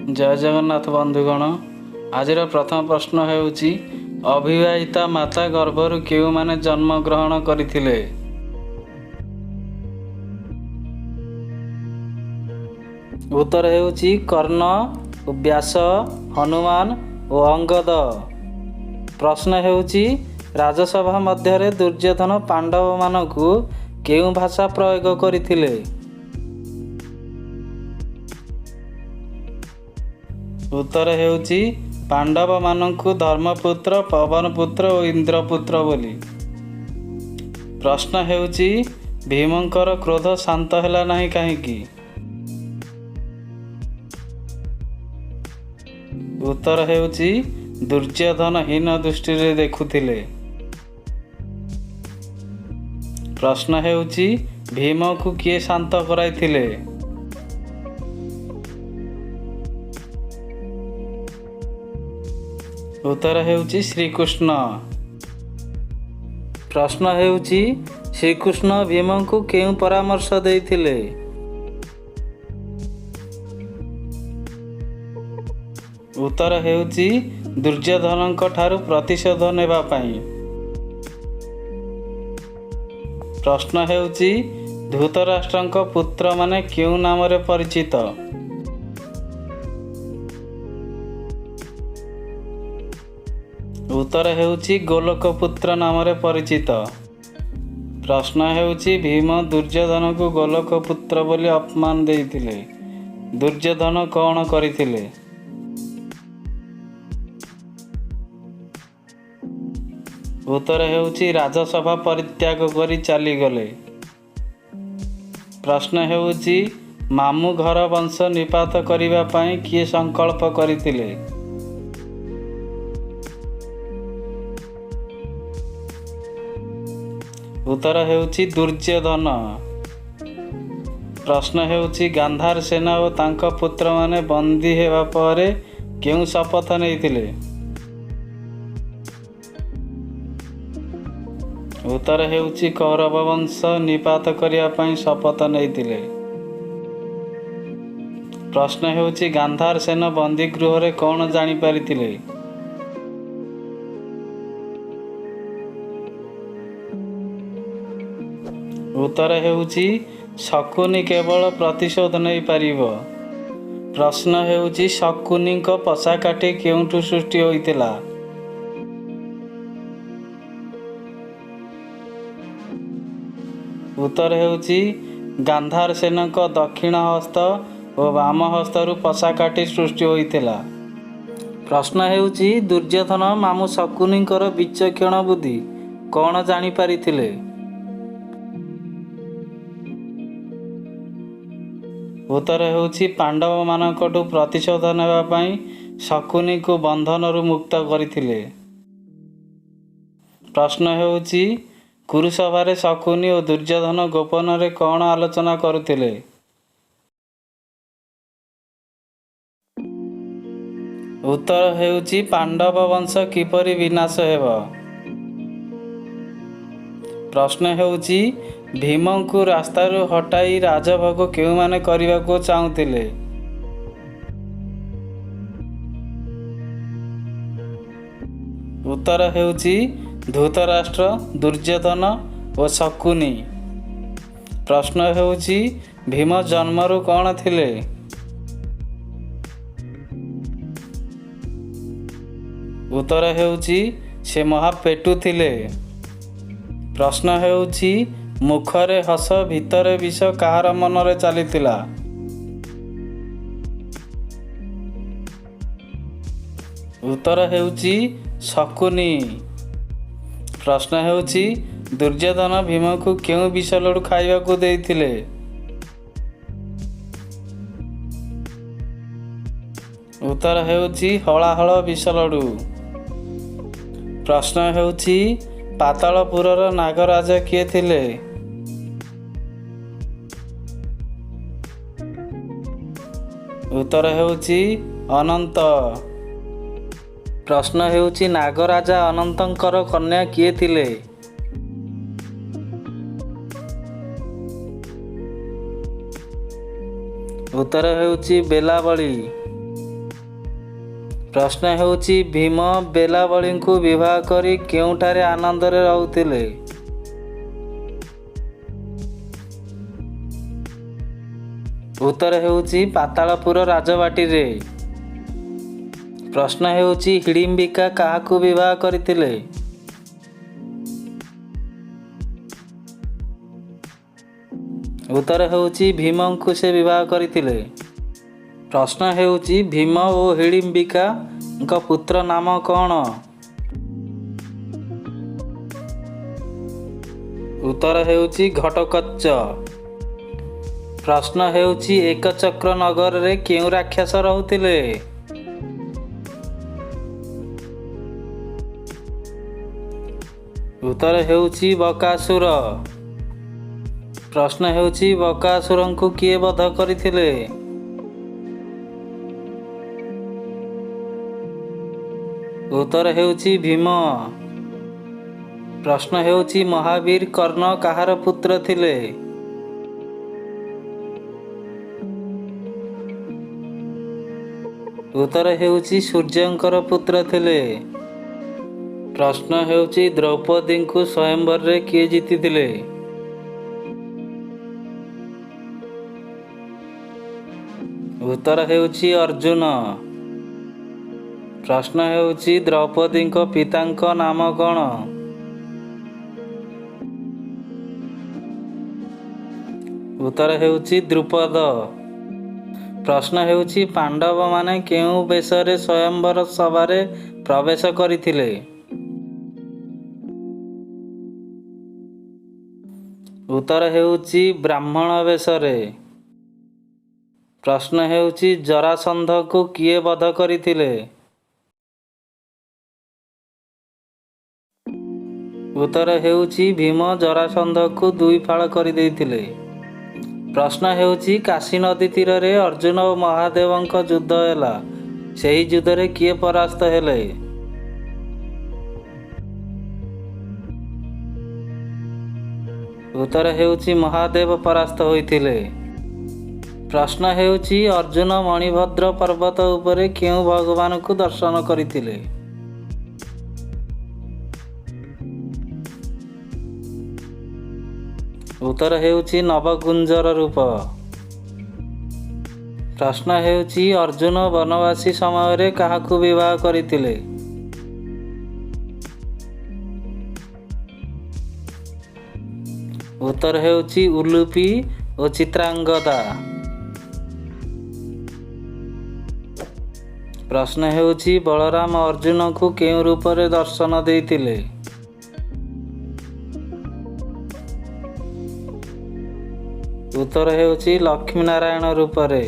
जय जगन्नाथ बंधुगण। आज प्रथम प्रश्न हेउची अविवाहिता माता गर्भरु केउ माने जन्म ग्रहण करथिले। उत्तर हेउची कर्ण, व्यास, हनुमान और अंगद। प्रश्न हेउची राजसभा मध्य दुर्योधन पांडव मानकु केउ भाषा प्रयोग करथिले। उत्तर हेउची पांडव मानकु धर्मपुत्र, पवनपुत्र और इंद्रपुत्र बोली। प्रश्न हेउची भीमंकर क्रोध शांत हैला नहीं काहेकि। उत्तर हेउची दुर्योधन हीन दृष्टि रे देखुथिले। प्रश्न हेउची भीम को किए शांत कराइथिले। उत्तर हेउची श्रीकृष्ण। प्रश्न हेउची श्रीकृष्ण भीम को केउ परामर्श देइथिले। उत्तर हेउची दुर्योधनक ठारू प्रतिशोध नेबा पई। प्रश्न हेउची धृतराष्ट्रक पुत्र माने केउ नाम रे परिचित। उत्तर हेउची गोलोकपुत्र नाम रे परिचित। प्रश्न हेउची भीम दुर्योधन को गोलोकपुत्र बोली अपमान देइथिले। दुर्योधन कौन करिथिले। उत्तर हेउची राजसभा परित्याग करी चली गले। प्रश्न हेउची मामू घर वंश निपात करिबा पई किए संकल्प करिथिले। उत्तर हेउची दुर्योधन। प्रश्न हेउची गांधार सेना और तांका पुत्र माने बंदी हेबा परे केउ शपथ नैथिले। उत्तर हेउची कौरव वंश निपात करिया पई शपथ नैथिले। प्रश्न हेउची गांधार सेना बंदी गृह रे कौन जानि परिथिले। उत्तर हेउची शकुनी केवल प्रतिशोध नहीं पारिबो। प्रश्न हेउची शकुनी को पसा काटी केउठु सृष्टि होइतिला। उत्तर हेउची गांधार सेना को दक्षिण हस्त और वाम हस्त रु पसा काटी सृष्टि होइतिला। प्रश्न हेउची दुर्योधन मामू शकुनी विचक्षण बुद्धि कौन जानि पारिथिले। उत्तर हेउची पांडव मानकटू प्रतिशोध नेबा पई शकुनी को बंधन रु मुक्त करथिले। प्रश्न हेउची कुरुसभा शकुनी और दुर्योधन गोपन रे कौन आलोचना करुथिले। उत्तर हेउची पांडव वंश किपरि विनाश हेबो। प्रश्न हेउची भीम को रास्ता रू हटाई राजभोग केउ माने करिबा को चाहुथिले। उत्तर हेउची धृतराष्ट्र, दुर्योधन और शकुनी। प्रश्न हेउची भीम जन्मरु कौन थिले। उत्तर हेउची से महापेटु थिले। प्रश्न हेउची मुखरे हस भितरे विष कहार मनरे चलीथिला। उत्तर हेउची शकुनी। प्रश्न हेउची दुर्योधन भीम को केउ विष लडू खाइबा को देइथिले। उत्तर हेउची हलाहल विष लडू। प्रश्न हेउची पातालपुरर नागराज किए थिले। उत्तर हेउची अनंत। प्रश्न हेउची नागराजा अनंतंकर कन्या किए थिले। उत्तर हेउची बेलाबली। ପ୍ରଶ୍ନ ହେଉଛି ଭୀମ ବେଲାବଳୀଙ୍କୁ ବିବାହ କରି କେଉଁଠାରେ ଆନନ୍ଦରେ ରହୁଥିଲେ? ଉତ୍ତର ହେଉଛି ପାତାଳପୁର ରାଜବାଟୀରେ। ପ୍ରଶ୍ନ ହେଉଛି ହିଡ଼ିମ୍ବିକା କାହାକୁ ବିବାହ କରିଥିଲେ? ଉତ୍ତର ହେଉଛି ଭୀମଙ୍କୁ ସେ ବିବାହ କରିଥିଲେ। ପ୍ରଶ୍ନ ହେଉଛି ଭୀମ ଓ ହିଡ଼ିମ୍ବିକାଙ୍କ ପୁତ୍ର ନାମ କ'ଣ? ଉତ୍ତର ହେଉଛି ଘଟୋତ୍କଚ। ପ୍ରଶ୍ନ ହେଉଛି ଏକଚକ୍ର ନଗରରେ କେଉଁ ରାକ୍ଷସ ରହୁଥିଲେ? ଉତ୍ତର ହେଉଛି ବକାସୁର। ପ୍ରଶ୍ନ ହେଉଛି ବକାସୁରଙ୍କୁ କିଏ ବଧ କରିଥିଲେ? ଉତ୍ତର ହେଉଛି ଭୀମ। ପ୍ରଶ୍ନ ହେଉଛି ମହାବୀର କର୍ଣ୍ଣ କାହାର ପୁତ୍ର ଥିଲେ? ଉତ୍ତର ହେଉଛି ସୂର୍ଯ୍ୟଙ୍କର ପୁତ୍ର ଥିଲେ। ପ୍ରଶ୍ନ ହେଉଛି ଦ୍ରୌପଦୀଙ୍କୁ ସ୍ୱୟଂବରରେ କିଏ ଜିତିଥିଲେ? ଉତ୍ତର ହେଉଛି ଅର୍ଜୁନ। ପ୍ରଶ୍ନ ହେଉଛି ଦ୍ରୌପଦୀଙ୍କ ପିତାଙ୍କ ନାମ କ'ଣ? ଉତ୍ତର ହେଉଛି ଦ୍ରୁପଦ। ପ୍ରଶ୍ନ ହେଉଛି ପାଣ୍ଡବମାନେ କେଉଁ ବେଶରେ ସ୍ୱୟଂବର ସଭାରେ ପ୍ରବେଶ କରିଥିଲେ? ଉତ୍ତର ହେଉଛି ବ୍ରାହ୍ମଣ ବେଶରେ। ପ୍ରଶ୍ନ ହେଉଛି ଜରାସନ୍ଧକୁ କିଏ ବଧ କରିଥିଲେ? ଉତ୍ତର ହେଉଛି ଭୀମ ଜରାସନ୍ଧକୁ ଦୁଇ ଫାଳ କରିଦେଇଥିଲେ। ପ୍ରଶ୍ନ ହେଉଛି କାଶୀ ନଦୀ ତୀରରେ ଅର୍ଜୁନ ଓ ମହାଦେବଙ୍କ ଯୁଦ୍ଧ ହେଲା, ସେହି ଯୁଦ୍ଧରେ କିଏ ପରାସ୍ତ ହେଲେ? ଉତ୍ତର ହେଉଛି ମହାଦେବ ପରାସ୍ତ ହୋଇଥିଲେ। ପ୍ରଶ୍ନ ହେଉଛି ଅର୍ଜୁନ ମଣିଭଦ୍ର ପର୍ବତ ଉପରେ କେଉଁ ଭଗବାନଙ୍କୁ ଦର୍ଶନ କରିଥିଲେ? ଉତ୍ତର ହେଉଛି ନବକୁଞ୍ଜର ରୂପ। ପ୍ରଶ୍ନ ହେଉଛି ଅର୍ଜୁନ ବନବାସୀ ସମୟରେ କାହାକୁ ବିବାହ କରିଥିଲେ? ଉତ୍ତର ହେଉଛି ଉଲୁପି ଓ ଚିତ୍ରାଙ୍ଗଦା। ପ୍ରଶ୍ନ ହେଉଛି ବଳରାମ ଅର୍ଜୁନଙ୍କୁ କେଉଁ ରୂପରେ ଦର୍ଶନ ଦେଇଥିଲେ? ଉତ୍ତର ହେଉଛି ଲକ୍ଷ୍ମୀ ନାରାୟଣ ରୂପରେ।